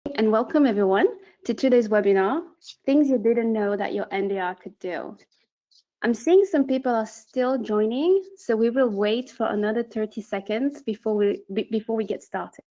And welcome everyone to today's webinar, Things You Didn't Know That Your NDR Could Do. I'm seeing some people are still joining, so we will wait for another 30 seconds before we get started.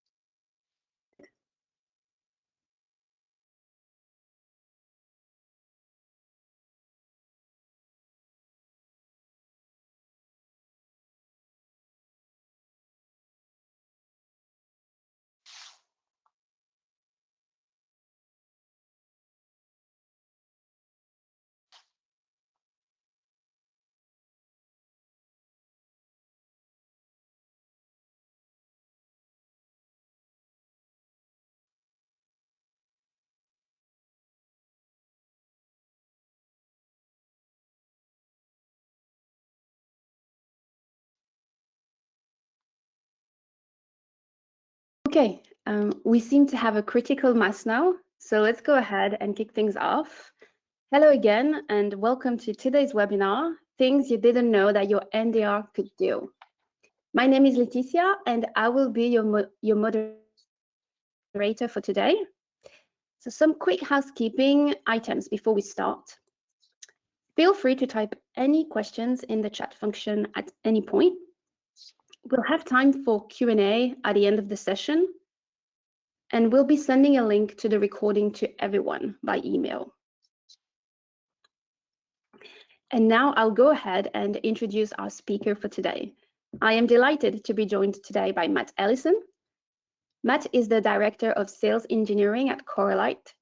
Okay, we seem to have a critical mass now, so let's go ahead and kick things off. Hello again, and welcome to today's webinar, Things You Didn't Know That Your NDR Could Do. My name is Leticia, and I will be your moderator for today. So some quick housekeeping items before we start. Feel free to type any questions in the chat function at any point. We'll have time for Q&A at the end of the session, and we'll be sending a link to the recording to everyone by email. And now I'll go ahead and introduce our speaker for today. I am delighted to be joined today by Matt Ellison. Matt is the Director of Sales Engineering at Corelight,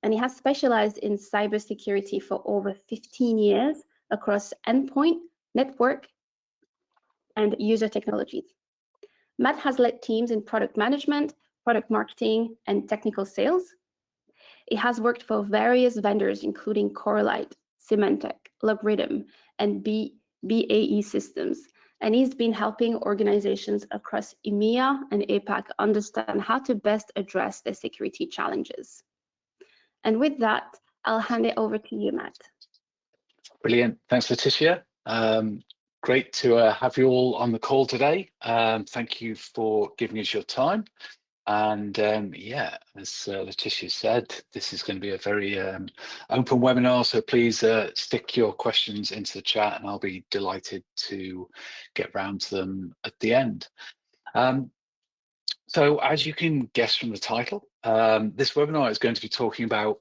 and he has specialized in cybersecurity for over 15 years across endpoint, network, and user technologies. Matt has led teams in product management, product marketing, and technical sales. He has worked for various vendors, including Corelight, Symantec, Logarithm, and BAE Systems, and he's been helping organizations across EMEA and APAC understand how to best address their security challenges. And with that, I'll hand it over to you, Matt. Brilliant. Thanks, Leticia. Great to have you all on the call today. Thank you for giving us your time. And yeah, as Leticia said, this is going to be a very open webinar, so please stick your questions into the chat and I'll be delighted to get round to them at the end. So as you can guess from the title, this webinar is going to be talking about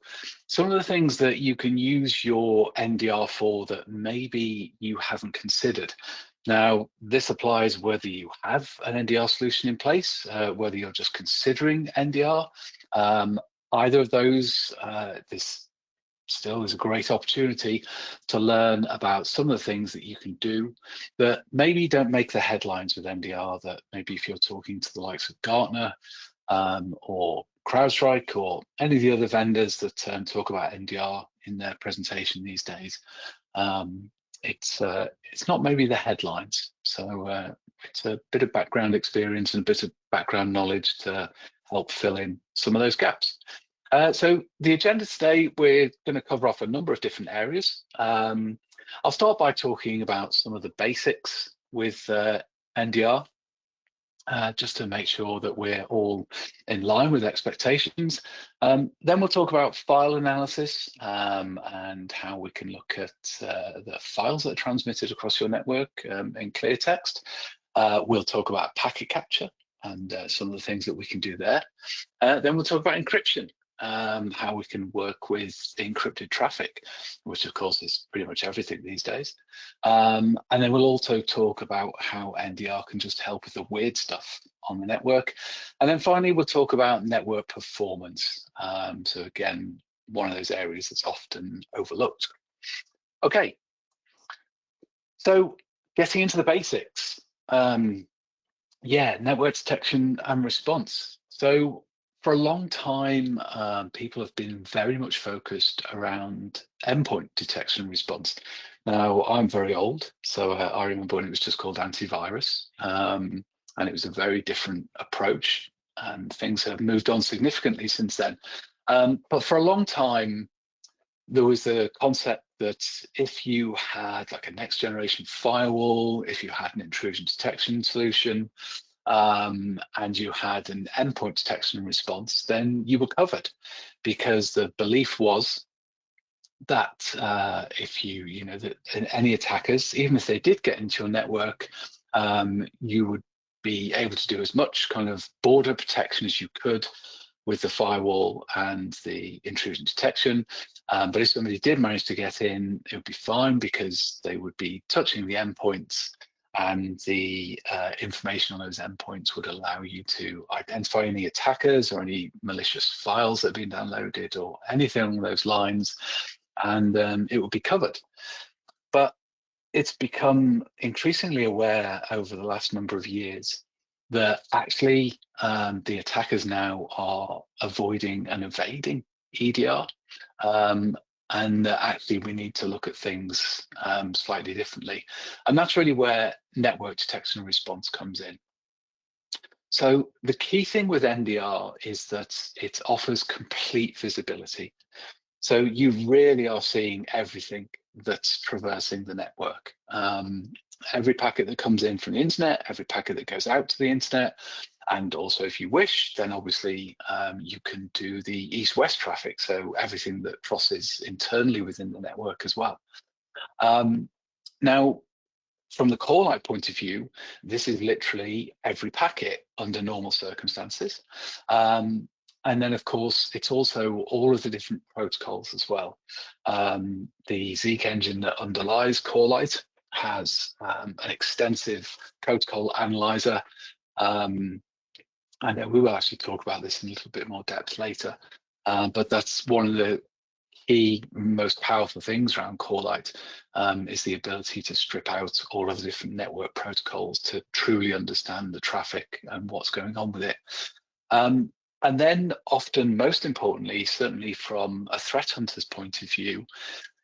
some of the things that you can use your NDR for that maybe you haven't considered. Now, this applies whether you have an NDR solution in place, whether you're just considering NDR. Either of those, this still is a great opportunity to learn about some of the things that you can do that maybe don't make the headlines with NDR, that maybe if you're talking to the likes of Gartner or CrowdStrike or any of the other vendors that talk about NDR in their presentation these days, it's not maybe the headlines. So it's a bit of background experience and a bit of background knowledge to help fill in some of those gaps. So the agenda today, we're going to cover off a number of different areas. I'll start by talking about some of the basics with NDR, just to make sure that we're all in line with expectations. Then we'll talk about file analysis and how we can look at the files that are transmitted across your network in clear text. We'll talk about packet capture and some of the things that we can do there. Then we'll talk about encryption. How we can work with encrypted traffic, which of course is pretty much everything these days. And then we'll also talk about how NDR can just help with the weird stuff on the network. And then finally, we'll talk about network performance. So again, one of those areas that's often overlooked. Okay, so getting into the basics. Yeah, network detection and response. So for a long time, people have been very much focused around endpoint detection and response. Now, I'm very old, so I remember when it was just called antivirus, and it was a very different approach, and things have moved on significantly since then. But for a long time, there was the concept that if you had like a next generation firewall, if you had an intrusion detection solution, and you had an endpoint detection and response, then you were covered, because the belief was that if that any attackers, even if they did get into your network, you would be able to do as much kind of border protection as you could with the firewall and the intrusion detection. But if somebody did manage to get in, it would be fine, because they would be touching the endpoints, and the information on those endpoints would allow you to identify any attackers or any malicious files that have been downloaded or anything along those lines, and it would be covered. But it's become increasingly aware over the last number of years that actually the attackers now are avoiding and evading EDR, and that actually we need to look at things slightly differently. And that's really where network detection and response comes in. So the key thing with NDR is that it offers complete visibility. So you really are seeing everything that's traversing the network. Every packet that comes in from the internet, every packet that goes out to the internet, and also if you wish, then obviously you can do the east-west traffic, so everything that crosses internally within the network as well. Now, from the Corelight point of view, this is literally every packet under normal circumstances. And then, of course, it's also all of the different protocols as well. The Zeek engine that underlies Corelight has an extensive protocol analyzer. And we will actually talk about this in a little bit more depth later. But that's one of the key, most powerful things around Corelight, is the ability to strip out all of the different network protocols to truly understand the traffic and what's going on with it. And then often, most importantly, certainly from a threat hunter's point of view,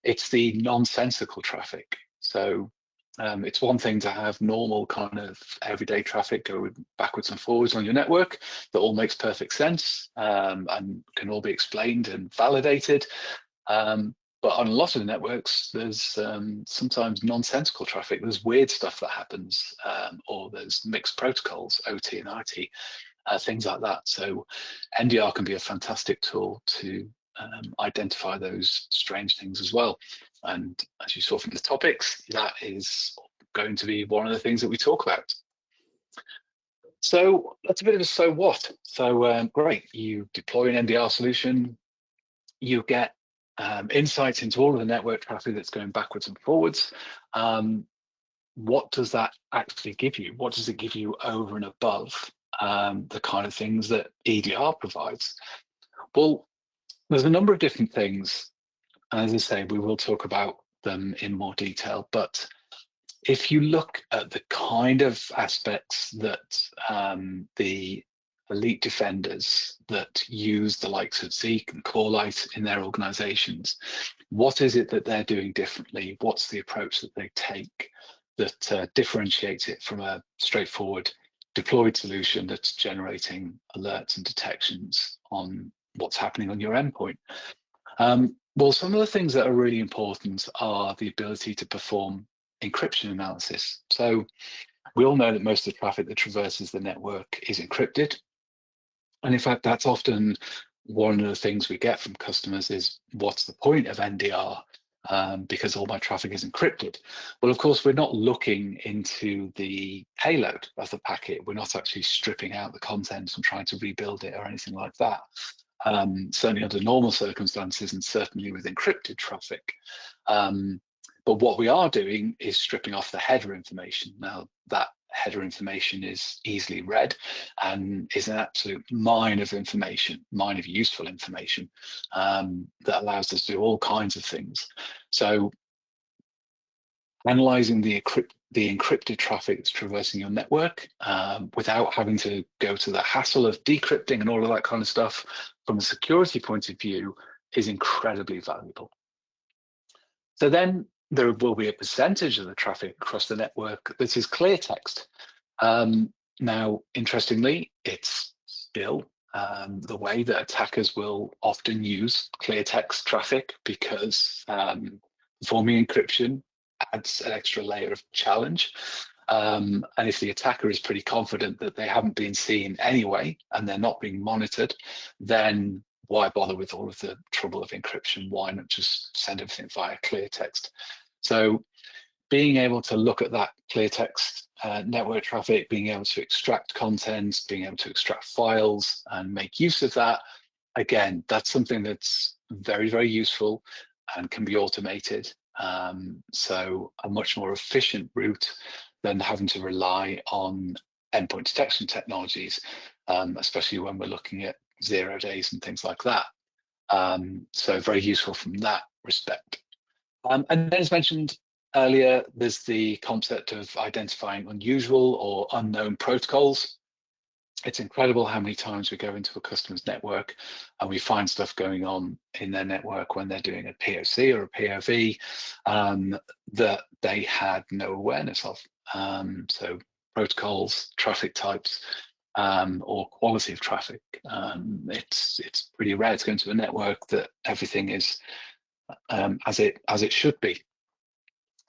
it's the nonsensical traffic. So it's one thing to have normal kind of everyday traffic go backwards and forwards on your network that all makes perfect sense and can all be explained and validated. But on a lot of the networks, there's sometimes nonsensical traffic. There's weird stuff that happens, or there's mixed protocols, OT and IT. Things like that. So NDR can be a fantastic tool to identify those strange things as well. And as you saw from the topics, that is going to be one of the things that we talk about. So that's a bit of a so what. So great, you deploy an NDR solution, you get insights into all of the network traffic that's going backwards and forwards. What does that actually give you? What does it give you over and above the kind of things that EDR provides? Well, there's a number of different things. As I say, we will talk about them in more detail. But if you look at the kind of aspects that the elite defenders that use the likes of Zeek and Corelight in their organizations, what is it that they're doing differently? What's the approach that they take that differentiates it from a straightforward deployed solution that's generating alerts and detections on what's happening on your endpoint? Well, some of the things that are really important are the ability to perform encryption analysis. So we all know that most of the traffic that traverses the network is encrypted. And in fact, that's often one of the things we get from customers is, what's the point of NDR? Because all my traffic is encrypted. Well, of course, we're not looking into the payload of the packet. We're not actually stripping out the content and trying to rebuild it or anything like that. Certainly under normal circumstances, and certainly with encrypted traffic. But what we are doing is stripping off the header information. Now, that header information is easily read and is an absolute mine of information, mine of useful information that allows us to do all kinds of things. So analyzing the encrypted traffic that's traversing your network without having to go to the hassle of decrypting and all of that kind of stuff from a security point of view is incredibly valuable. So then there will be a percentage of the traffic across the network that is clear text. Now, interestingly, it's still the way that attackers will often use clear text traffic, because performing encryption adds an extra layer of challenge. And if the attacker is pretty confident that they haven't been seen anyway and they're not being monitored, then why bother with all of the trouble of encryption? Why not just send everything via clear text? So being able to look at that clear text network traffic, being able to extract content, being able to extract files and make use of that, again, that's something that's very, very useful and can be automated. So a much more efficient route than having to rely on endpoint detection technologies, especially when we're looking at 0 days and things like that. So very useful from that respect. And then, as mentioned earlier, there's the concept of identifying unusual or unknown protocols. It's incredible how many times we go into a customer's network and we find stuff going on in their network when they're doing a POC or a POV that they had no awareness of. So protocols, traffic types, or quality of traffic. It's pretty rare to go into a network that everything is as it should be.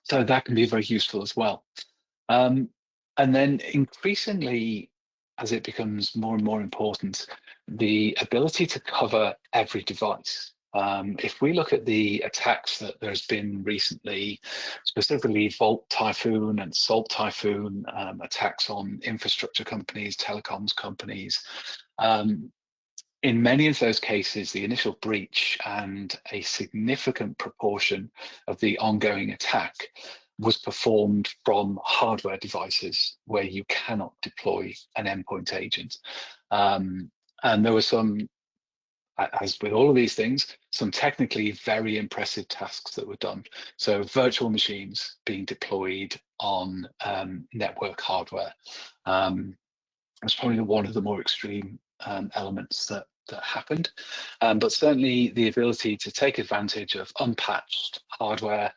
So that can be very useful as well. And then increasingly, as it becomes more and more important, the ability to cover every device. If we look at the attacks that there's been recently, specifically Volt Typhoon and Salt Typhoon, attacks on infrastructure companies, telecoms companies, in many of those cases, the initial breach and a significant proportion of the ongoing attack was performed from hardware devices where you cannot deploy an endpoint agent. And there were some, as with all of these things, some technically very impressive tasks that were done. So virtual machines being deployed on network hardware. That's probably one of the more extreme elements that happened. But certainly the ability to take advantage of unpatched hardware,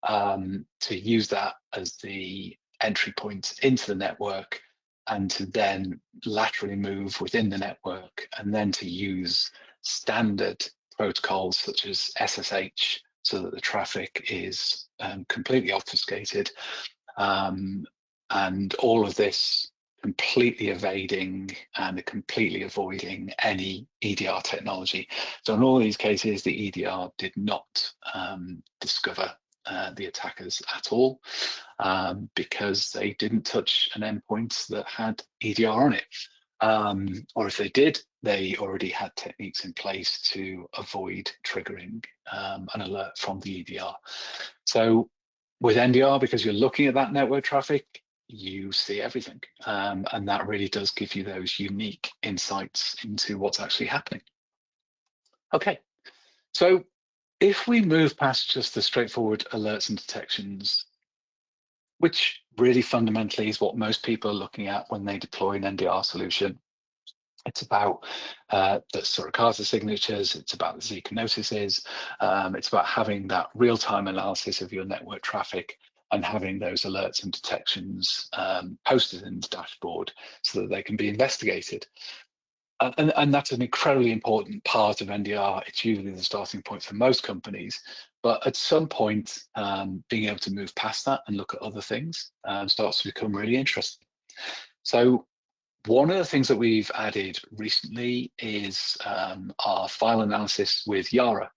to use that as the entry point into the network, and to then laterally move within the network, and then to use standard protocols such as SSH so that the traffic is completely obfuscated, and all of this completely evading and completely avoiding any EDR technology. So in all these cases, the EDR did not discover the attackers at all, because they didn't touch an endpoint that had EDR on it. Or if they did, they already had techniques in place to avoid triggering an alert from the EDR. So with NDR, because you're looking at that network traffic, you see everything, and that really does give you those unique insights into what's actually happening. Okay, so if we move past just the straightforward alerts and detections, which really fundamentally is what most people are looking at when they deploy an NDR solution, it's about the suricata signatures, it's about the Zika notices, it's about having that real-time analysis of your network traffic and having those alerts and detections posted in the dashboard so that they can be investigated. And that's an incredibly important part of NDR. It's usually the starting point for most companies, but at some point, being able to move past that and look at other things starts to become really interesting. So one of the things that we've added recently is our file analysis with YARA.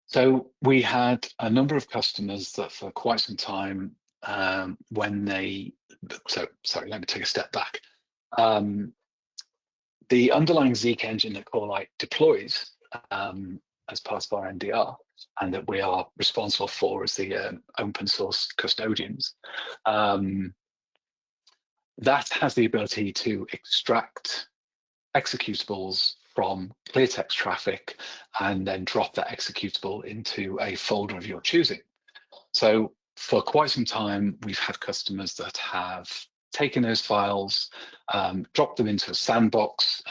So we had a number of customers that for quite some time, when they, sorry, let me take a step back. The underlying Zeek engine that Corelight deploys as part of our NDR, and that we are responsible for as the open source custodians, that has the ability to extract executables from clear text traffic and then drop that executable into a folder of your choosing. So for quite some time, we've had customers that have taken those files, dropped them into a sandbox,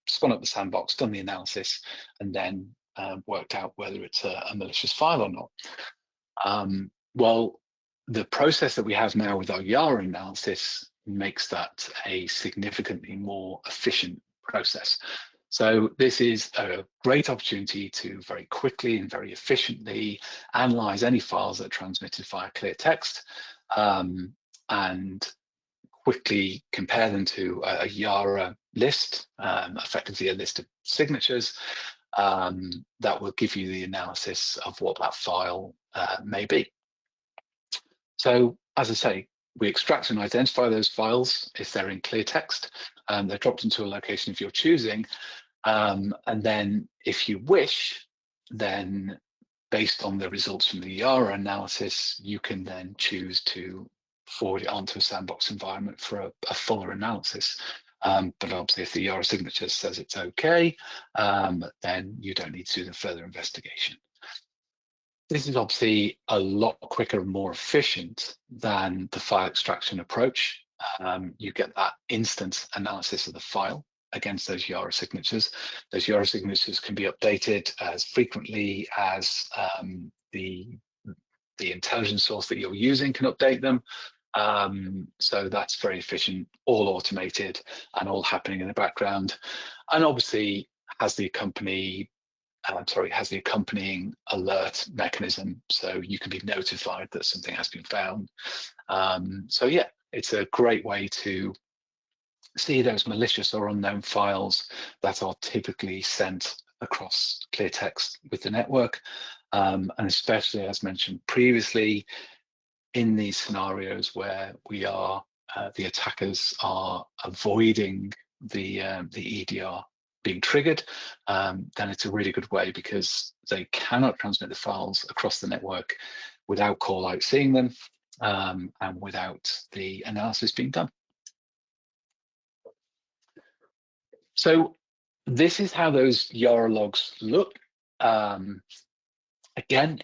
spun up the sandbox, done the analysis, and then worked out whether it's a malicious file or not. Well, the process that we have now with our YARA analysis makes that a significantly more efficient process. So this is a great opportunity to very quickly and very efficiently analyze any files that are transmitted via clear text, and quickly compare them to a YARA list, effectively a list of signatures, that will give you the analysis of what that file may be. So, as I say, we extract and identify those files if they're in clear text. They're dropped into a location of your choosing, and then if you wish, then based on the results from the YARA analysis, you can then choose to forward it onto a sandbox environment for a fuller analysis. But obviously, if the YARA signature says it's okay, then you don't need to do the further investigation. This is obviously a lot quicker and more efficient than the file extraction approach. You get that instant analysis of the file against those YARA signatures. Those YARA signatures can be updated as frequently as the intelligence source that you're using can update them. So that's very efficient, all automated and all happening in the background, and obviously has the accompanying alert mechanism, so you can be notified that something has been found. So yeah, it's a great way to see those malicious or unknown files that are typically sent across clear text with the network, and especially, as mentioned previously, in these scenarios where the attackers are avoiding the EDR being triggered, then it's a really good way because they cannot transmit the files across the network without Corelight seeing them, and without the analysis being done. So this is how those YARA logs look. Again,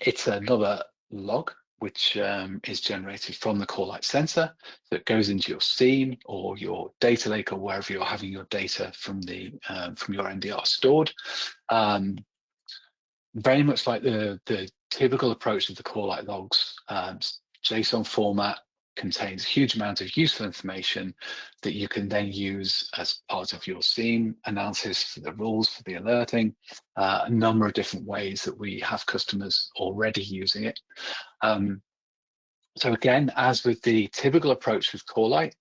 it's another log which is generated from the Corelight sensor that goes into your scene or your data lake or wherever you're having your data from your NDR stored. Very much like the typical approach of the Corelight logs, JSON format contains a huge amount of useful information that you can then use as part of your scene analysis for the rules, for the alerting, a number of different ways that we have customers already using it. So again, as with the typical approach with Corelight,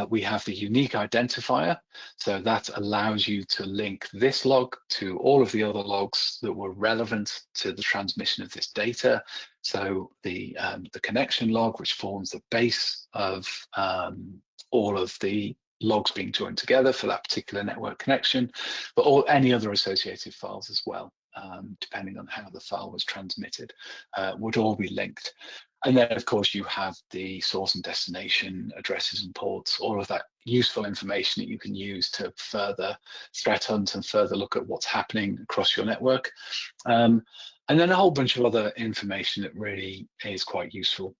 we have the unique identifier. So that allows you to link this log to all of the other logs that were relevant to the transmission of this data. So the connection log, which forms the base of all of the logs being joined together for that particular network connection, but any other associated files as well, depending on how the file was transmitted, would all be linked. And then, of course, you have the source and destination addresses and ports, all of that useful information that you can use to further threat hunt and further look at what's happening across your network. And then a whole bunch of other information that really is quite useful,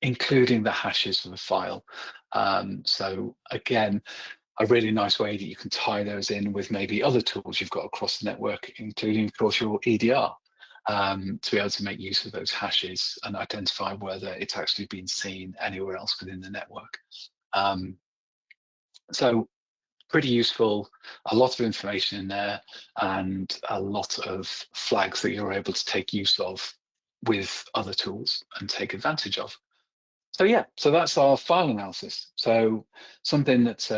including the hashes for the file. So again, a really nice way that you can tie those in with maybe other tools you've got across the network, including, of course, your EDR. To be able to make use of those hashes and identify whether it's actually been seen anywhere else within the network. So pretty useful, a lot of information in there, and a lot of flags that you're able to take use of with other tools and take advantage of. So yeah, so that's our file analysis. So something that's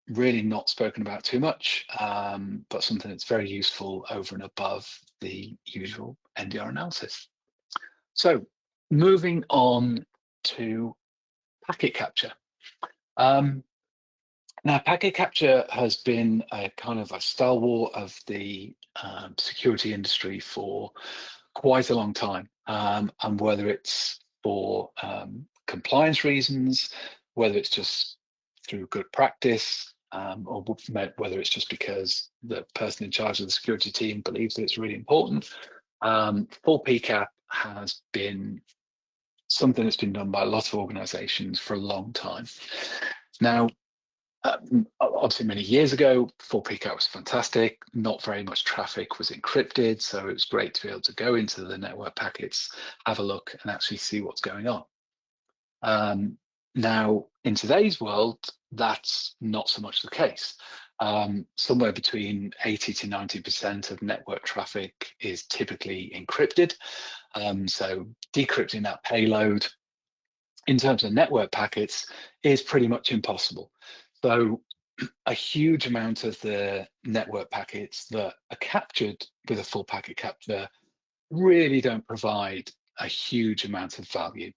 really not spoken about too much, but something that's very useful over and above the usual NDR analysis. So moving on to packet capture. Now, packet capture has been a kind of a stalwart of the security industry for quite a long time, and whether it's for compliance reasons, whether it's just through good practice, or whether it's just because the person in charge of the security team believes that it's really important. Full PCAP has been something that's been done by a lot of organizations for a long time. Now, obviously many years ago, full PCAP was fantastic. Not very much traffic was encrypted, so it was great to be able to go into the network packets, have a look, and actually see what's going on. Now, in today's world, that's not so much the case. Somewhere between 80 to 90% of network traffic is typically encrypted. So decrypting that payload in terms of network packets is pretty much impossible. So a huge amount of the network packets that are captured with a full packet capture really don't provide a huge amount of value.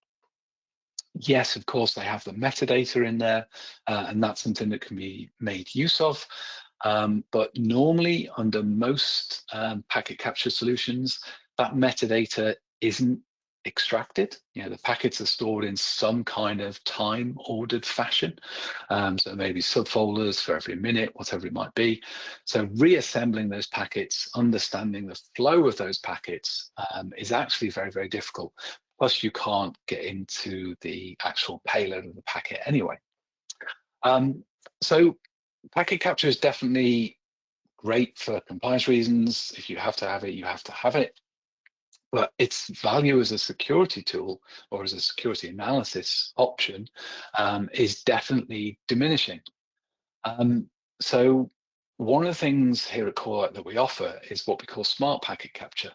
Yes, of course, they have the metadata in there, and that's something that can be made use of. But normally, under most packet capture solutions, that metadata isn't extracted. You know, the packets are stored in some kind of time-ordered fashion. So maybe subfolders for every minute, whatever it might be. So reassembling those packets, understanding the flow of those packets is actually very, very difficult. Plus, you can't get into the actual payload of the packet anyway. So packet capture is definitely great for compliance reasons. If you have to have it, you have to have it. But its value as a security tool or as a security analysis option is definitely diminishing. So one of the things here at Corelight that we offer is what we call smart packet capture.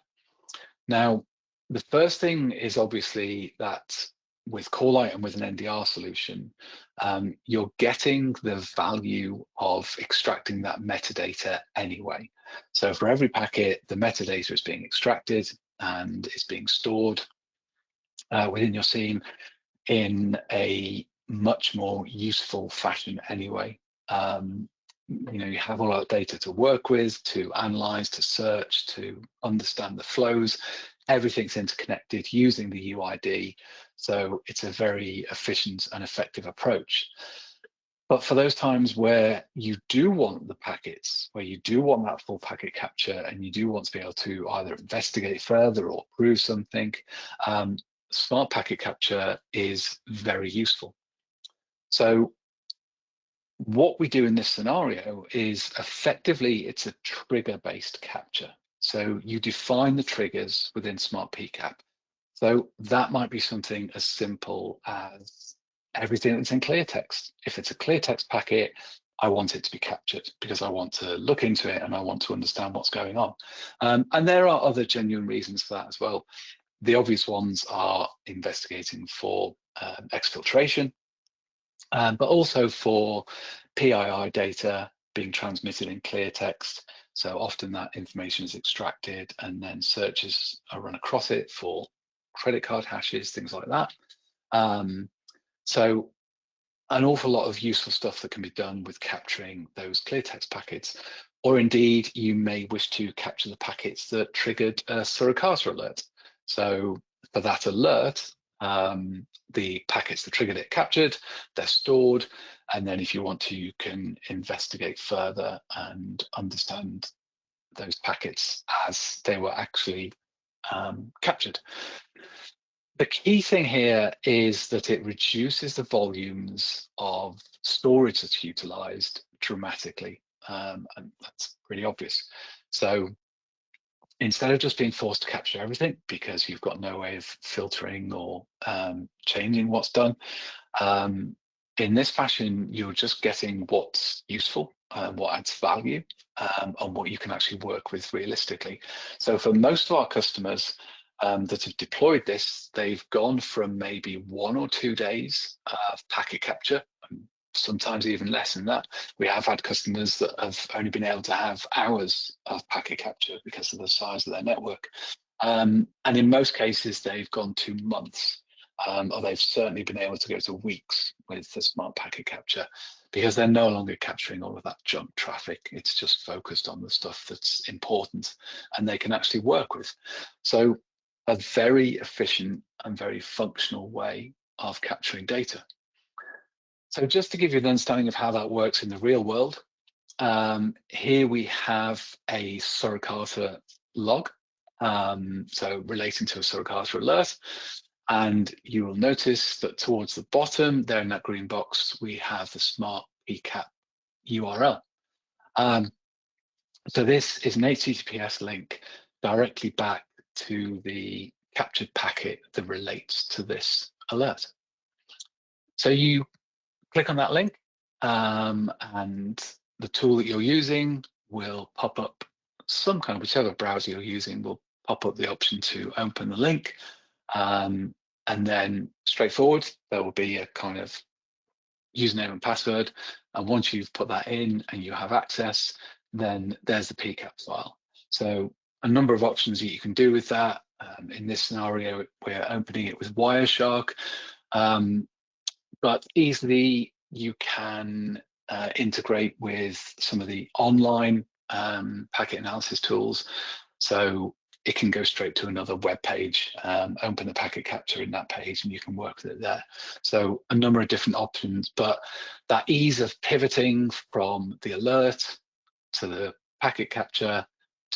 Now, the first thing is obviously that with Corelight and with an NDR solution, you're getting the value of extracting that metadata anyway. So for every packet, the metadata is being extracted and is being stored within your scene in a much more useful fashion anyway. You know, you have all that data to work with, to analyze, to search, to understand the flows. Everything's interconnected using the UID. So it's a very efficient and effective approach. But for those times where you do want the packets, where you do want that full packet capture, and you do want to be able to either investigate further or prove something, smart packet capture is very useful. So what we do in this scenario is effectively it's a trigger-based capture. So you define the triggers within Smart PCAP. So that might be something as simple as everything that's in clear text. If it's a clear text packet, I want it to be captured because I want to look into it and I want to understand what's going on. And there are other genuine reasons for that as well. The obvious ones are investigating for exfiltration, but also for PII data being transmitted in clear text. So often that information is extracted and then searches are run across it for credit card hashes, things like that. So an awful lot of useful stuff that can be done with capturing those clear text packets, or indeed you may wish to capture the packets that triggered a suricata alert. So for that alert, the packets that triggered it captured, they're stored, and then if you want to, you can investigate further and understand those packets as they were actually captured. The key thing here is that it reduces the volumes of storage that's utilized dramatically, and that's pretty obvious. So instead of just being forced to capture everything because you've got no way of filtering or changing what's done, in this fashion, you're just getting what's useful, what adds value, and what you can actually work with realistically. So for most of our customers that have deployed this, they've gone from maybe 1 or 2 days of packet capture, sometimes even less than that. We have had customers that have only been able to have hours of packet capture because of the size of their network. And in most cases, they've gone to months, or they've certainly been able to go to weeks with the smart packet capture because they're no longer capturing all of that junk traffic. It's just focused on the stuff that's important and they can actually work with. So a very efficient and very functional way of capturing data. So just to give you an understanding of how that works in the real world, here we have a suricata log, so relating to a suricata alert. And you will notice that towards the bottom there in that green box, we have the Smart PCAP URL. So this is an HTTPS link directly back to the captured packet that relates to this alert. So you click on that link and the tool that you're using will pop up some kind of, whichever browser you're using will pop up the option to open the link. And then straightforward, there will be a kind of username and password. And once you've put that in and you have access, then there's the PCAP file. So a number of options that you can do with that. In this scenario, we're opening it with Wireshark, but easily you can integrate with some of the online packet analysis tools. So it can go straight to another web page, open the packet capture in that page, and you can work with it there. So a number of different options, but that ease of pivoting from the alert to the packet capture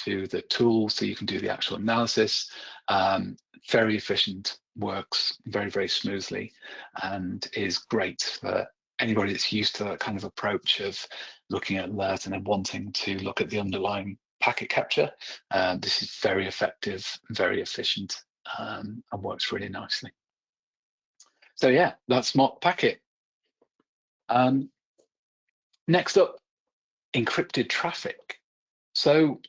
to the tool so you can do the actual analysis, very efficient, works very, very smoothly, and is great for anybody that's used to that kind of approach of looking at alert and then wanting to look at the underlying packet capture. This is very effective, very efficient, and works really nicely. So yeah, that's SMART Packet. Next up, encrypted traffic. So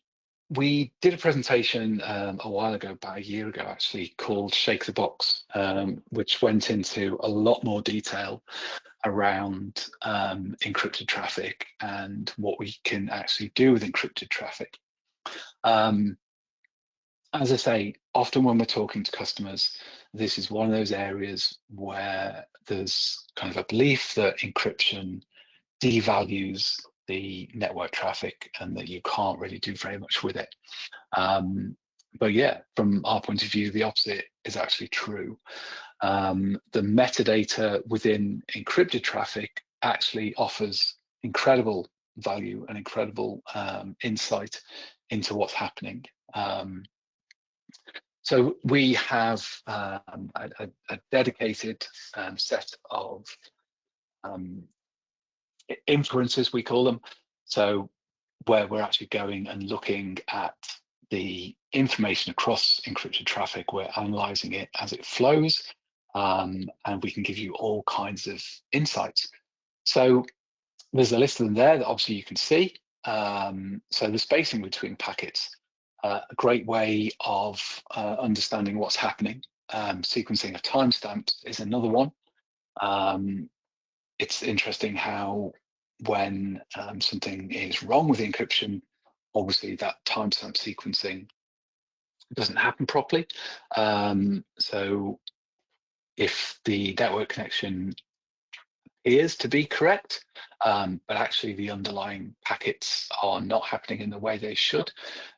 we did a presentation a while ago, about a year ago actually, called Shake the Box, which went into a lot more detail around encrypted traffic and what we can actually do with encrypted traffic. As I say, often when we're talking to customers, this is one of those areas where there's kind of a belief that encryption devalues the network traffic and that you can't really do very much with it. But yeah, from our point of view, the opposite is actually true. The metadata within encrypted traffic actually offers incredible value and incredible insight into what's happening. So we have a dedicated set of inferences, we call them. So where we're actually going and looking at the information across encrypted traffic, we're analyzing it as it flows, and we can give you all kinds of insights. So there's a list of them there that obviously you can see. So the spacing between packets, a great way of understanding what's happening. Sequencing of timestamps is another one. It's interesting how when something is wrong with the encryption, obviously that timestamp sequencing doesn't happen properly. So if the network connection appears to be correct, but actually the underlying packets are not happening in the way they should,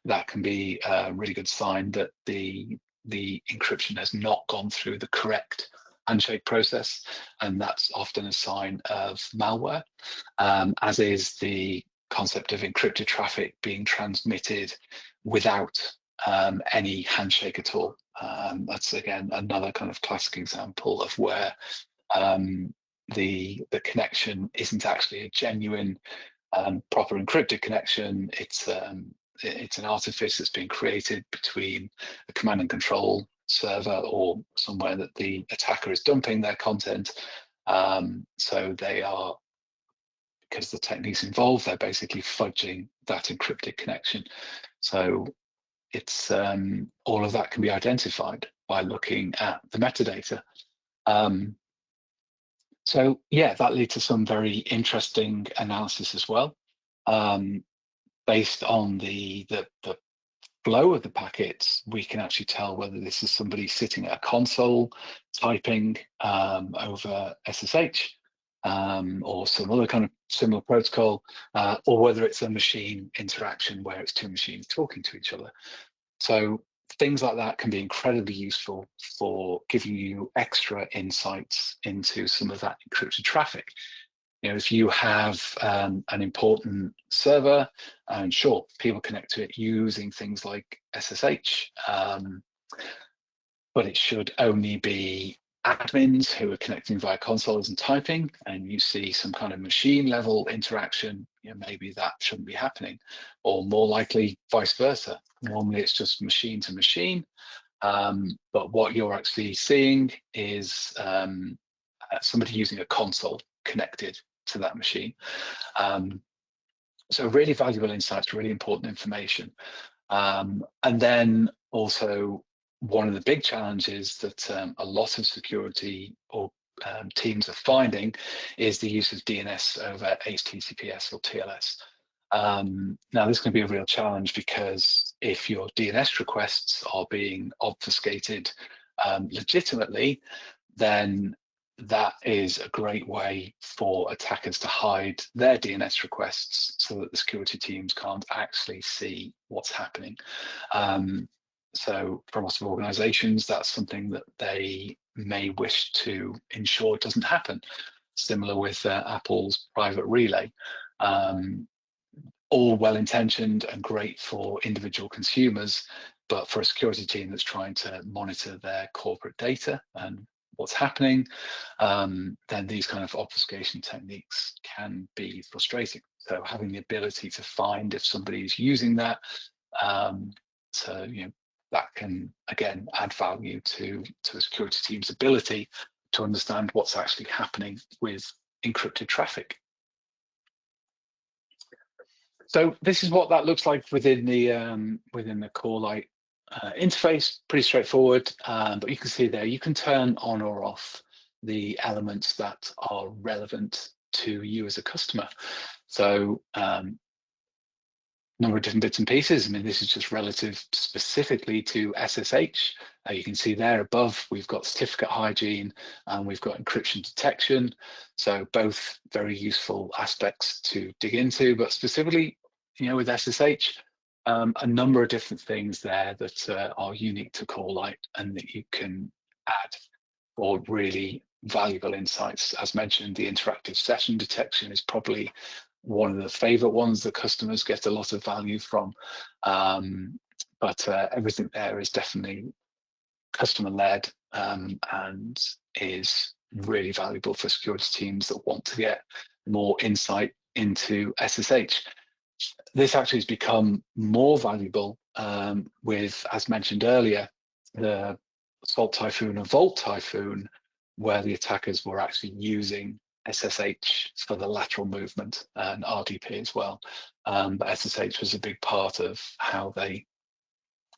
that can be a really good sign that the encryption has not gone through the correct handshake process, and that's often a sign of malware, as is the concept of encrypted traffic being transmitted without any handshake at all. That's again another kind of classic example of where the connection isn't actually a genuine proper encrypted connection. It's an artifice that's been created between a command and control server or somewhere that the attacker is dumping their content. So they are, because the techniques involved, they're basically fudging that encrypted connection. So it's all of that can be identified by looking at the metadata. So yeah, that leads to some very interesting analysis as well. Based on the flow of the packets, we can actually tell whether this is somebody sitting at a console typing over SSH or some other kind of similar protocol, or whether it's a machine interaction where it's two machines talking to each other. So things like that can be incredibly useful for giving you extra insights into some of that encrypted traffic. You know, if you have an important server, and sure, people connect to it using things like SSH, but it should only be admins who are connecting via consoles and typing, and you see some kind of machine level interaction, you know, maybe that shouldn't be happening, or more likely vice versa. Normally it's just machine to machine, but what you're actually seeing is somebody using a console connected to that machine. So really valuable insights, really important information. And then also one of the big challenges that a lot of security or teams are finding is the use of DNS over HTTPS or TLS. Now, this can be a real challenge because if your DNS requests are being obfuscated legitimately, then that is a great way for attackers to hide their DNS requests so that the security teams can't actually see what's happening. So for lots of organizations, that's something that they may wish to ensure doesn't happen. Similar with Apple's private relay. All well-intentioned and great for individual consumers, but for a security team that's trying to monitor their corporate data and what's happening, then these kind of obfuscation techniques can be frustrating. So having the ability to find if somebody is using that, so that can again add value to a security team's ability to understand what's actually happening with encrypted traffic. So this is what that looks like within the Corelight interface. Pretty straightforward, but you can see there you can turn on or off the elements that are relevant to you as a customer. So number of different bits and pieces. I mean, this is just relative specifically to SSH. You can see there above, we've got certificate hygiene and we've got encryption detection. So both very useful aspects to dig into, but specifically, with SSH, a number of different things there that are unique to Corelight and that you can add for really valuable insights. As mentioned, the interactive session detection is probably one of the favorite ones that customers get a lot of value from. But everything there is definitely customer-led and is really valuable for security teams that want to get more insight into SSH. This actually has become more valuable with, as mentioned earlier, the Assault Typhoon and Vault Typhoon, where the attackers were actually using SSH for the lateral movement and RDP as well. But SSH was a big part of how they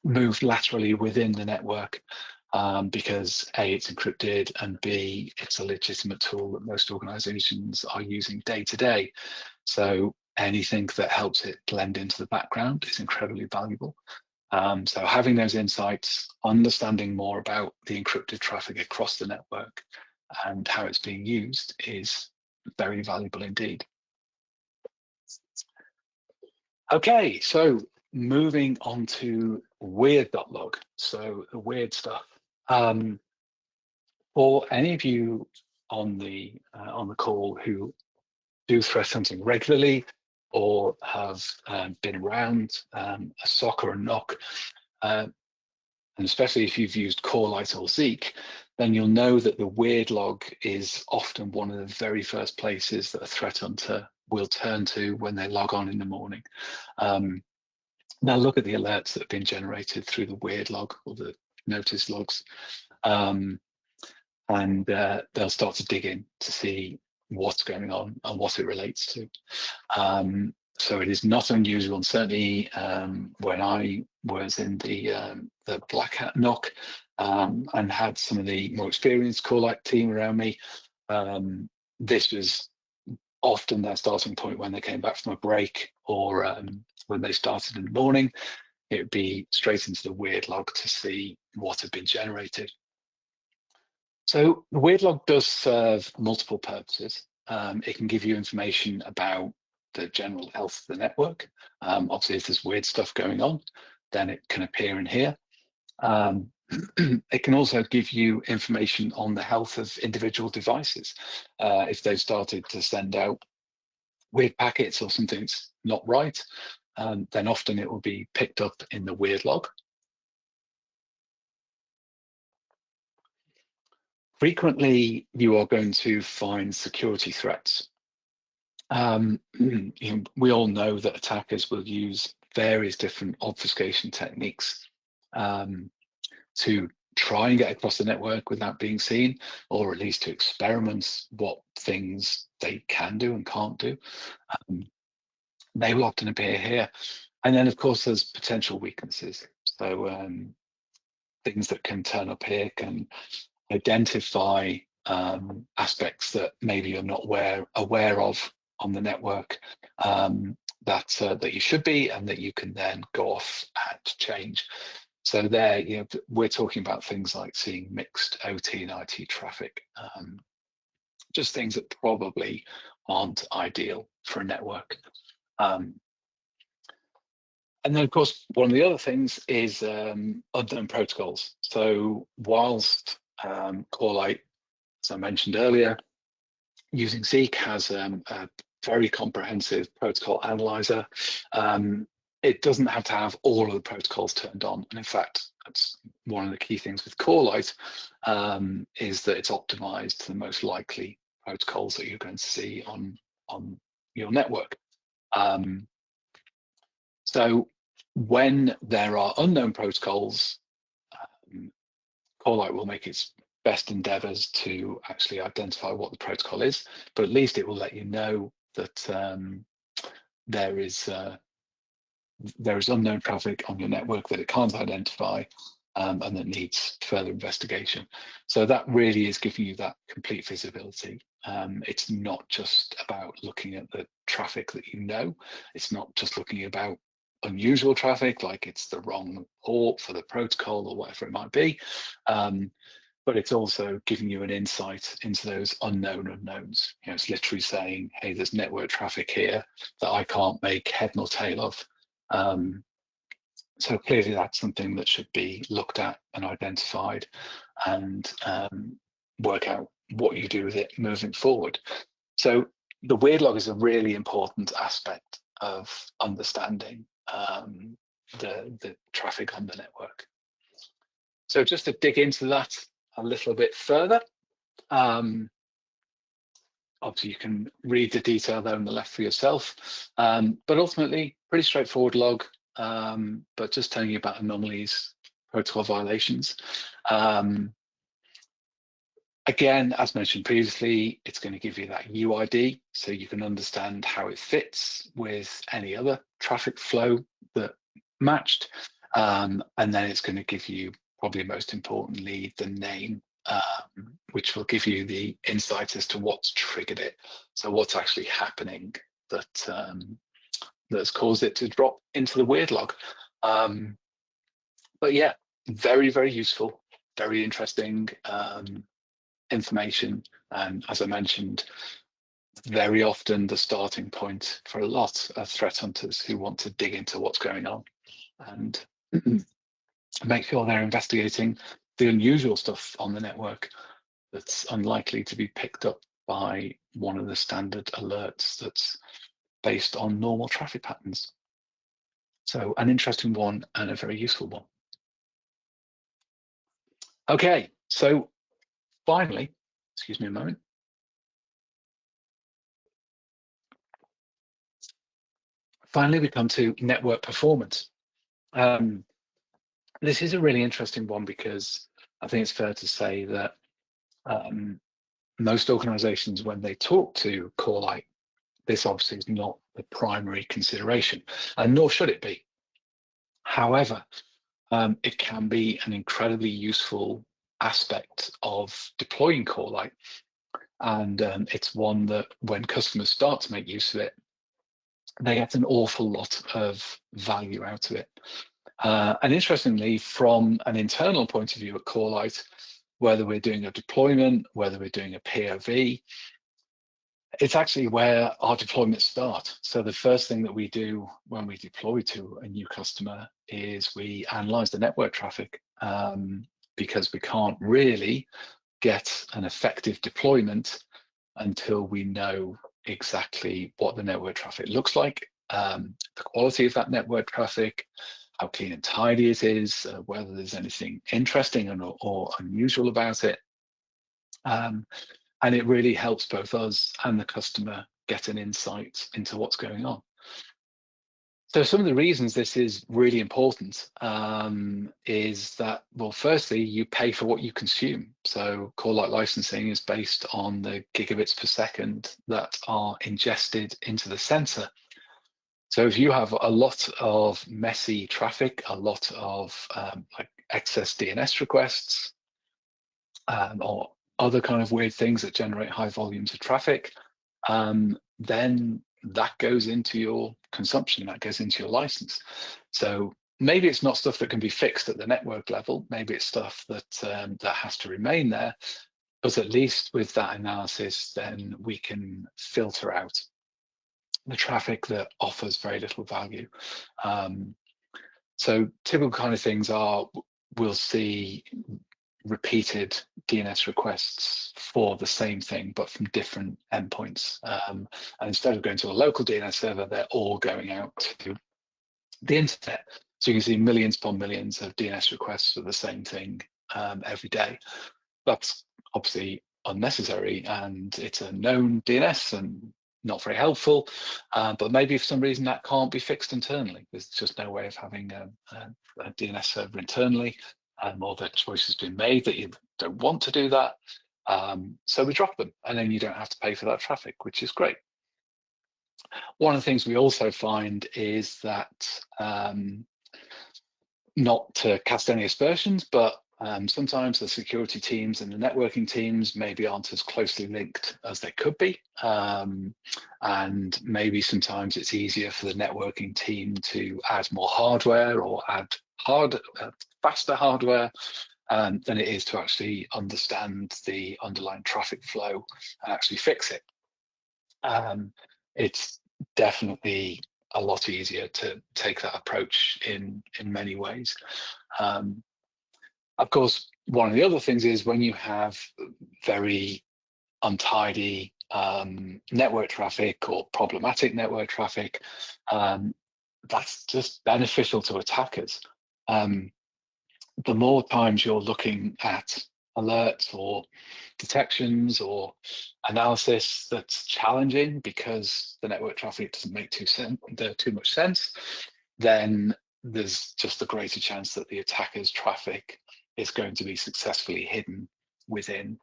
moved laterally within the network because A, it's encrypted, and B, it's a legitimate tool that most organizations are using day to day. So anything that helps it blend into the background is incredibly valuable. So having those insights, understanding more about the encrypted traffic across the network and how it's being used is very valuable indeed. Okay, so moving on to weird.log. So the weird stuff. For any of you on the call who do threat hunting regularly or have been around a SOC or a NOC, and especially if you've used Corelight or Zeek, then you'll know that the weird log is often one of the very first places that a threat hunter will turn to when they log on in the morning. Now look at the alerts that have been generated through the weird log or the notice logs, and they'll start to dig in to see what's going on and what it relates to. So it is not unusual, and certainly when I was in the Black Hat NOC and had some of the more experienced Corelight team around me, this was often their starting point when they came back from a break or when they started in the morning. It would be straight into the weird log to see what had been generated. So the weird log does serve multiple purposes. It can give you information about the general health of the network. Obviously, if there's weird stuff going on, then it can appear in here. It can also give you information on the health of individual devices. If they've started to send out weird packets or something's not right, then often it will be picked up in the weird log. Frequently, you are going to find security threats. We all know that attackers will use various different obfuscation techniques to try and get across the network without being seen, or at least to experiment what things they can do and can't do. They will often appear here. And then, of course, there's potential weaknesses. So things that can turn up here can identify aspects that maybe you're not aware of on the network that you should be, and that you can then go off and change. So there, you know, we're talking about things like seeing mixed OT and IT traffic, just things that probably aren't ideal for a network. And then, of course, one of the other things is unknown protocols. So whilst Corelight, as I mentioned earlier, using Zeek has a very comprehensive protocol analyzer, it doesn't have to have all of the protocols turned on. And in fact, that's one of the key things with Corelight, is that it's optimized to the most likely protocols that you're going to see on your network. So when there are unknown protocols, Corelight will make its best endeavors to actually identify what the protocol is, but at least it will let you know that there is unknown traffic on your network that it can't identify, and that needs further investigation. So that really is giving you that complete visibility. It's not just about looking at the traffic that you know. It's not just looking about unusual traffic, like it's the wrong port for the protocol or whatever it might be. But it's also giving you an insight into those unknown unknowns. You know, it's literally saying, hey, there's network traffic here that I can't make head nor tail of. So clearly that's something that should be looked at and identified, and work out what you do with it moving forward. So the weird log is a really important aspect of understanding the traffic on the network. So just to dig into that a little bit further, obviously you can read the detail there on the left for yourself, but ultimately pretty straightforward log, but just telling you about anomalies, protocol violations. Again, as mentioned previously, it's going to give you that UID, so you can understand how it fits with any other traffic flow that matched, and then it's going to give you, probably most importantly, the name, which will give you the insight as to what's triggered it. So what's actually happening that that's caused it to drop into the weird log. But yeah, very, very useful, very interesting information. And as I mentioned, very often the starting point for a lot of threat hunters who want to dig into what's going on and make sure they're investigating the unusual stuff on the network that's unlikely to be picked up by one of the standard alerts that's based on normal traffic patterns. So an interesting one and a very useful one. Okay, so finally, excuse me a moment. Finally, we come to network performance. This is a really interesting one because I think it's fair to say that most organizations, when they talk to Corelight, this obviously is not the primary consideration, and nor should it be. However, it can be an incredibly useful aspect of deploying Corelight, and it's one that when customers start to make use of it, they get an awful lot of value out of it. And interestingly, from an internal point of view at Corelight, whether we're doing a deployment, whether we're doing a POV, it's actually where our deployments start. So the first thing that we do when we deploy to a new customer is we analyze the network traffic, because we can't really get an effective deployment until we know exactly what the network traffic looks like, the quality of that network traffic, how clean and tidy it is, whether there's anything interesting or unusual about it. And it really helps both us and the customer get an insight into what's going on. So some of the reasons this is really important is that, well, firstly, you pay for what you consume. So Corelight licensing is based on the gigabits per second that are ingested into the sensor. So if you have a lot of messy traffic, a lot of like excess DNS requests, or other kind of weird things that generate high volumes of traffic, then that goes into your consumption, that goes into your license. So maybe it's not stuff that can be fixed at the network level, maybe it's stuff that that has to remain there, but at least with that analysis, then we can filter out the traffic that offers very little value. So typical kind of things are, we'll see repeated DNS requests for the same thing, but from different endpoints. And instead of going to a local DNS server, they're all going out to the internet. So you can see millions upon millions of DNS requests for the same thing every day. That's obviously unnecessary, and it's a known DNS and not very helpful, but maybe for some reason that can't be fixed internally. There's just no way of having a DNS server internally, or the choice has been made that you don't want to do that. So we drop them, and then you don't have to pay for that traffic, which is great. One of the things we also find is that, not to cast any aspersions, but sometimes the security teams and the networking teams maybe aren't as closely linked as they could be. And maybe sometimes it's easier for the networking team to add more hardware or add faster hardware than it is to actually understand the underlying traffic flow and actually fix it. It's definitely a lot easier to take that approach in many ways. Of course, one of the other things is when you have very untidy network traffic or problematic network traffic, that's just beneficial to attackers. The more times you're looking at alerts or detections or analysis that's challenging because the network traffic doesn't make too much sense, then there's just a greater chance that the attacker's traffic is going to be successfully hidden within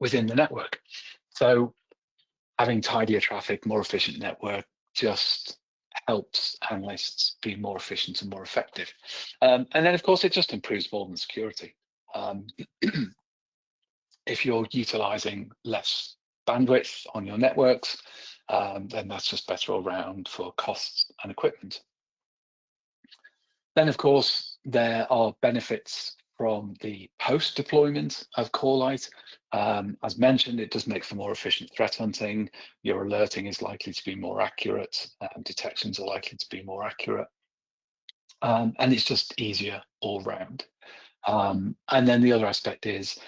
the network. So having tidier traffic, more efficient network just helps analysts be more efficient and more effective. And then, of course, it just improves more than security. If you're utilizing less bandwidth on your networks, then that's just better all round for costs and equipment. Then, of course, there are benefits from the post-deployment of Corelight. As mentioned, it does make for more efficient threat hunting. Your alerting is likely to be more accurate. Detections are likely to be more accurate. And it's just easier all round. And then the other aspect is,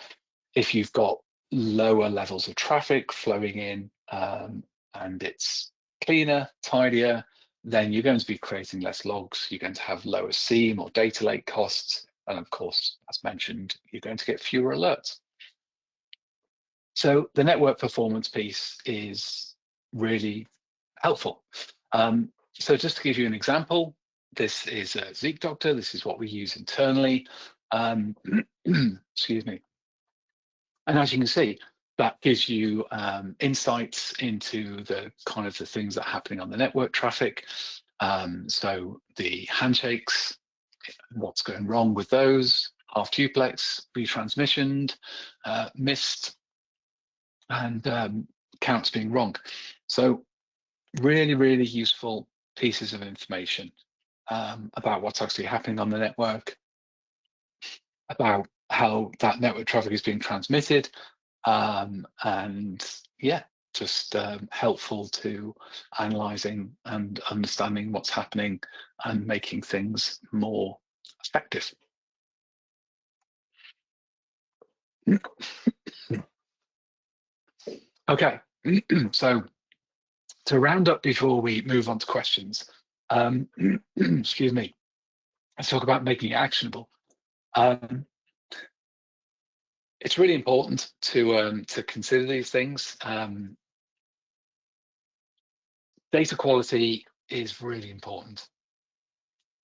if you've got lower levels of traffic flowing in and it's cleaner, tidier, then you're going to be creating less logs. You're going to have lower SIEM or data lake costs. And of course, as mentioned, you're going to get fewer alerts. So the network performance piece is really helpful. So just to give you an example, this is a Zeek Doctor. This is what we use internally. Excuse me. And as you can see, that gives you insights into the kind of the things that are happening on the network traffic. So the handshakes, what's going wrong with those, half duplex, retransmissioned, missed, and counts being wrong. So really, really useful pieces of information about what's actually happening on the network, about how that network traffic is being transmitted, and yeah, just helpful to analyzing and understanding what's happening and making things more effective. Okay, so to round up before we move on to questions, excuse me, let's talk about making it actionable. It's really important to consider these things. Data quality is really important.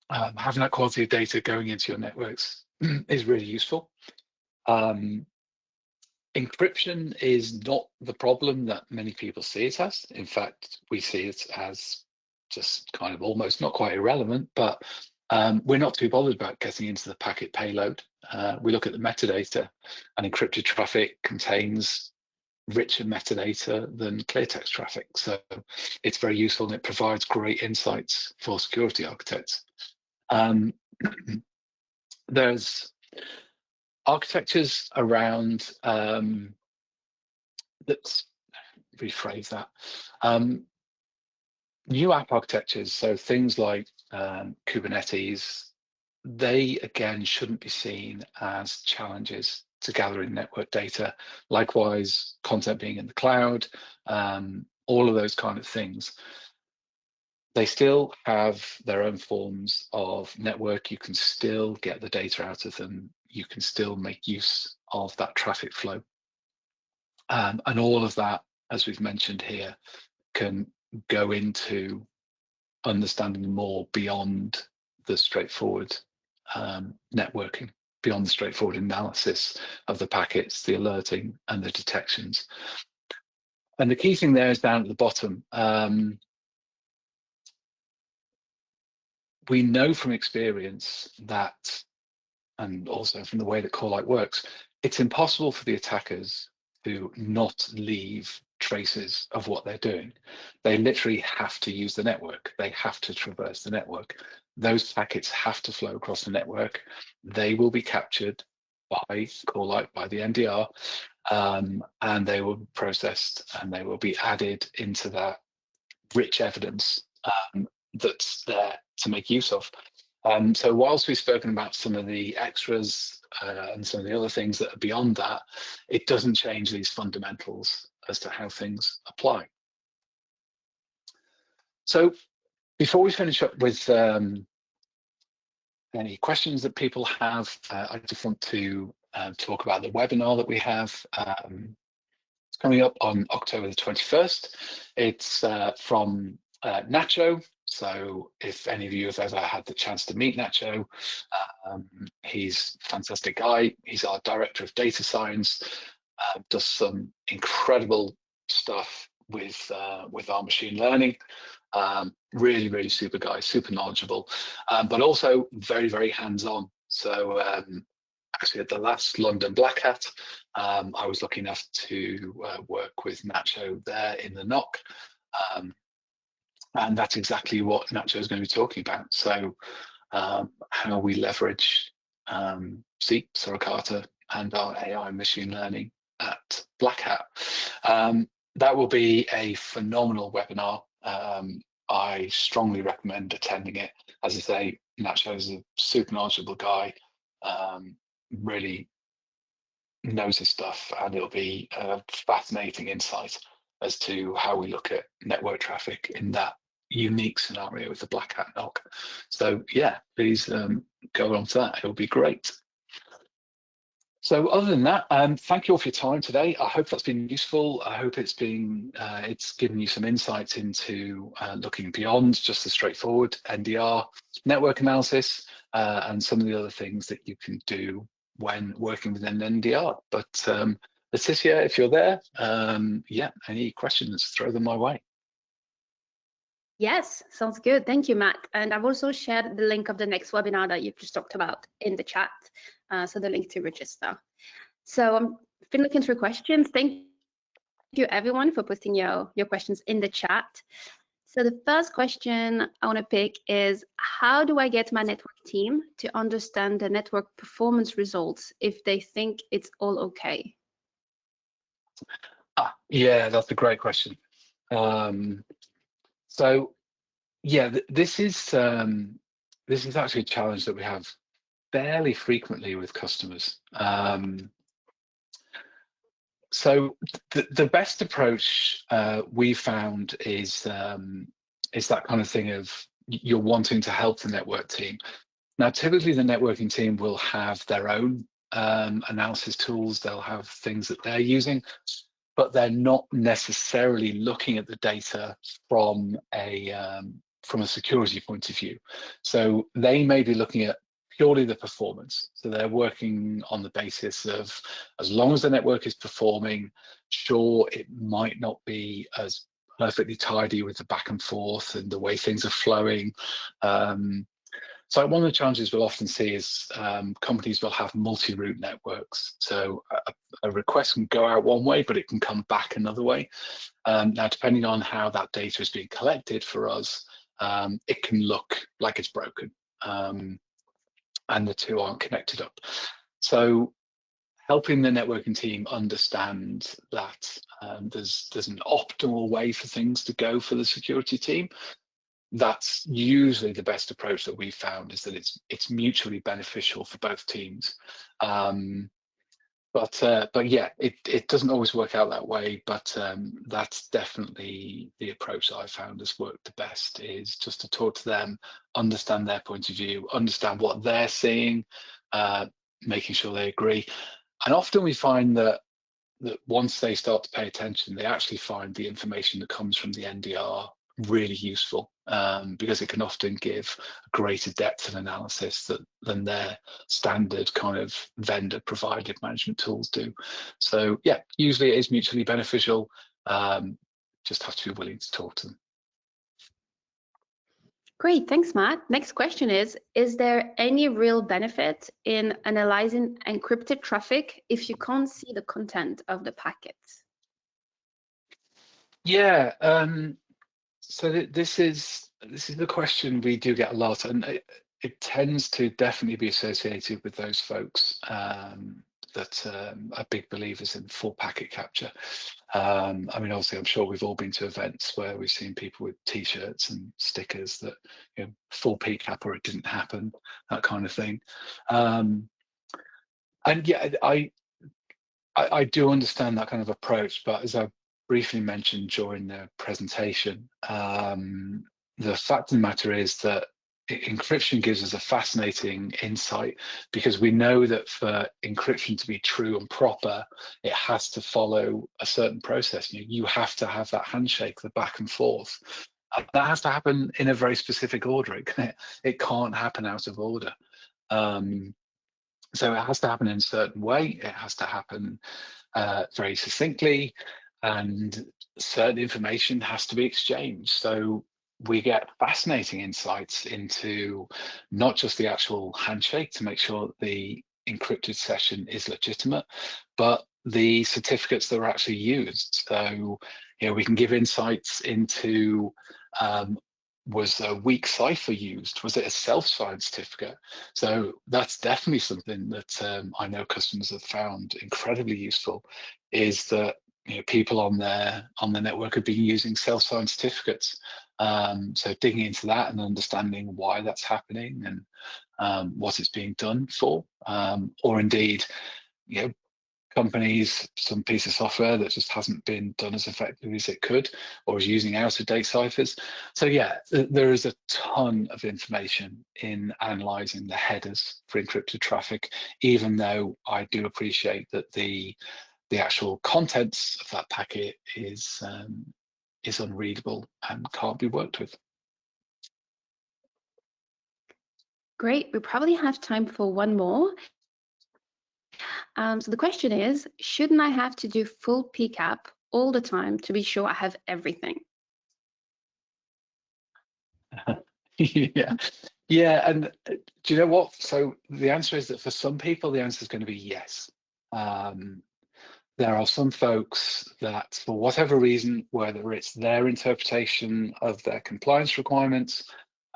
Having that quality of data going into your networks is really useful. Encryption is not the problem that many people see it as. In fact, we see it as just kind of almost not quite irrelevant, but We're not too bothered about getting into the packet payload. We look at the metadata, and encrypted traffic contains richer metadata than clear text traffic. So it's very useful, and it provides great insights for security architects. There's architectures around, let's rephrase that. New app architectures, so things like Kubernetes, they again shouldn't be seen as challenges to gathering network data. Likewise, content being in the cloud, all of those kind of things. They still have their own forms of network. You can still get the data out of them. You can still make use of that traffic flow. And all of that, as we've mentioned here, can go into understanding more beyond the straightforward networking, beyond the straightforward analysis of the packets, the alerting, and the detections. And the key thing there is down at the bottom. We know from experience that, and also from the way that Corelight works, it's impossible for the attackers to not leave traces of what they're doing. They literally have to use the network. They have to traverse the network. Those packets have to flow across the network. They will be captured by Corelight, by the NDR, and they will be processed, and they will be added into that rich evidence that's there to make use of. So whilst we've spoken about some of the extras and some of the other things that are beyond that, it doesn't change these fundamentals as to how things apply. So before we finish up with any questions that people have, I just want to talk about the webinar that we have. It's coming up on October the 21st. It's from Nacho. So if any of you have ever had the chance to meet Nacho, he's a fantastic guy. He's our director of data science, does some incredible stuff with our machine learning. Really, really super guy, super knowledgeable, but also very, very hands-on. So actually at the last London Black Hat, I was lucky enough to work with Nacho there in the NOC. And that's exactly what Nacho is going to be talking about. So how we leverage SEEP, Suricata, and our AI machine learning at Black Hat. That will be a phenomenal webinar. I strongly recommend attending it. As I say, Nacho is a super knowledgeable guy, really knows his stuff, and it'll be a fascinating insight as to how we look at network traffic in that unique scenario with the Black Hat NOC. So yeah, please go along to that. It'll be great. So other than that, thank you all for your time today. I hope that's been useful. I hope it's been it's given you some insights into looking beyond just the straightforward NDR network analysis and some of the other things that you can do when working with an NDR. But Leticia, if you're there, yeah, any questions, throw them my way. Yes, sounds good. Thank you, Matt. And I've also shared the link of the next webinar that you've just talked about in the chat. So the link to register. So I've been looking through questions. Thank you everyone for posting your questions in the chat. So the first question I want to pick is, how do I get my network team to understand the network performance results if they think it's all okay? Yeah, that's a great question. So yeah, this is actually a challenge that we have fairly frequently with customers. So the best approach we found is that kind of thing of you're wanting to help the network team. Now, typically the networking team will have their own analysis tools. They'll have things that they're using, but they're not necessarily looking at the data from a security point of view. So they may be looking at purely the performance. So they're working on the basis of, as long as the network is performing, sure, it might not be as perfectly tidy with the back and forth and the way things are flowing. So one of the challenges we'll often see is companies will have multi-route networks. So a request can go out one way, but it can come back another way. Now, depending on how that data is being collected for us, it can look like it's broken, and the two aren't connected up. So helping the networking team understand that there's an optimal way for things to go for the security team. That's usually the best approach that we've found, is that it's mutually beneficial for both teams. But yeah, it doesn't always work out that way. But that's definitely the approach that I found has worked the best, is just to talk to them, understand their point of view, understand what they're seeing, making sure they agree. And often we find that once they start to pay attention, they actually find the information that comes from the NDR really useful, because it can often give greater depth of analysis than their standard kind of vendor provided management tools do. So yeah, usually it is mutually beneficial. Just have to be willing to talk to them. Great, thanks, Matt. Next question is there any real benefit in analyzing encrypted traffic if you can't see the content of the packets? Yeah, so this is the question we do get a lot, and it tends to definitely be associated with those folks that are big believers in full packet capture. I mean, obviously, I'm sure we've all been to events where we've seen people with T-shirts and stickers that, you know, full PCAP or it didn't happen, that kind of thing. And yeah, I do understand that kind of approach, but as I briefly mentioned during the presentation, the fact of the matter is that encryption gives us a fascinating insight, because we know that for encryption to be true and proper, it has to follow a certain process. You have to have that handshake, the back and forth. That has to happen in a very specific order. It can't happen out of order. So it has to happen in a certain way. It has to happen very succinctly, and certain information has to be exchanged. So we get fascinating insights into not just the actual handshake to make sure that the encrypted session is legitimate, but the certificates that are actually used. So, you know, we can give insights into, was a weak cipher used? Was it a self-signed certificate? So that's definitely something that I know customers have found incredibly useful, is that, you know, people on the network have been using self-signed certificates. So digging into that and understanding why that's happening and what it's being done for, or indeed, you know, companies, some piece of software that just hasn't been done as effectively as it could, or is using out-of-date ciphers. So yeah, there is a ton of information in analysing the headers for encrypted traffic, even though I do appreciate that the actual contents of that packet is unreadable and can't be worked with. Great, we probably have time for one more. So the question is, shouldn't I have to do full PCAP all the time to be sure I have everything? Yeah, and do you know what? So the answer is that for some people, the answer is going to be yes. There are some folks that, for whatever reason, whether it's their interpretation of their compliance requirements,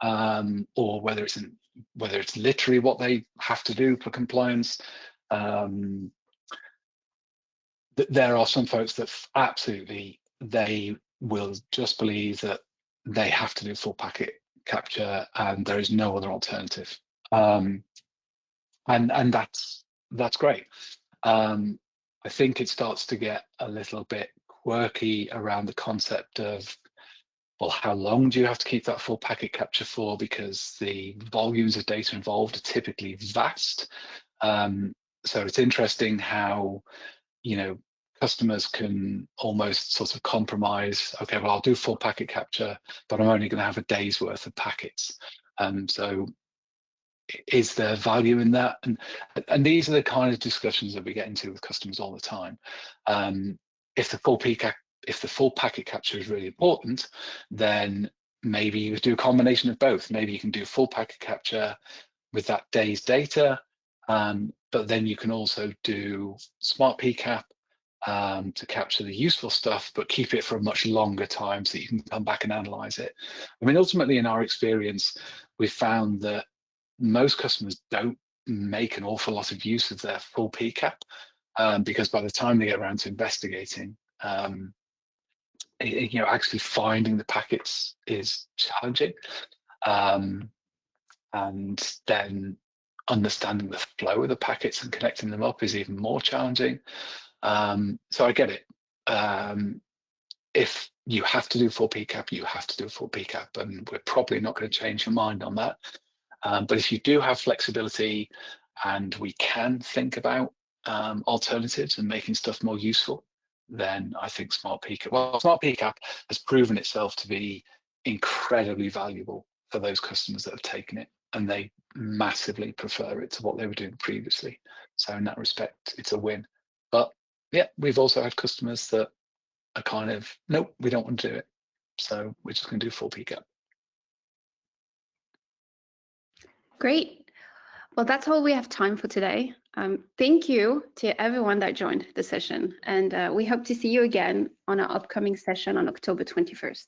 or whether it's literally what they have to do for compliance, there are some folks that absolutely, they will just believe that they have to do full packet capture and there is no other alternative. And that's great. I think it starts to get a little bit quirky around the concept of, well, how long do you have to keep that full packet capture for? Because the volumes of data involved are typically vast. So it's interesting how, you know, customers can almost sort of compromise. Okay, well, I'll do full packet capture, but I'm only going to have a day's worth of packets. So is there value in that? And these are the kind of discussions that we get into with customers all the time. If the full packet capture is really important, then maybe you do a combination of both. Maybe you can do full packet capture with that day's data, but then you can also do SMART PCAP to capture the useful stuff, but keep it for a much longer time so that you can come back and analyze it. I mean, ultimately, in our experience, we've found that most customers don't make an awful lot of use of their full PCAP because by the time they get around to investigating, actually finding the packets is challenging, and then understanding the flow of the packets and connecting them up is even more challenging. So I get it. If you have to do full PCAP, you have to do a full PCAP, and we're probably not going to change your mind on that. But if you do have flexibility and we can think about alternatives and making stuff more useful, then I think SMART PCAP has proven itself to be incredibly valuable for those customers that have taken it, and they massively prefer it to what they were doing previously. So in that respect, it's a win. But yeah, we've also had customers that are kind of, nope, we don't want to do it. So we're just going to do full PCAP. Great. Well, that's all we have time for today. Thank you to everyone that joined the session, and we hope to see you again on our upcoming session on October 21st.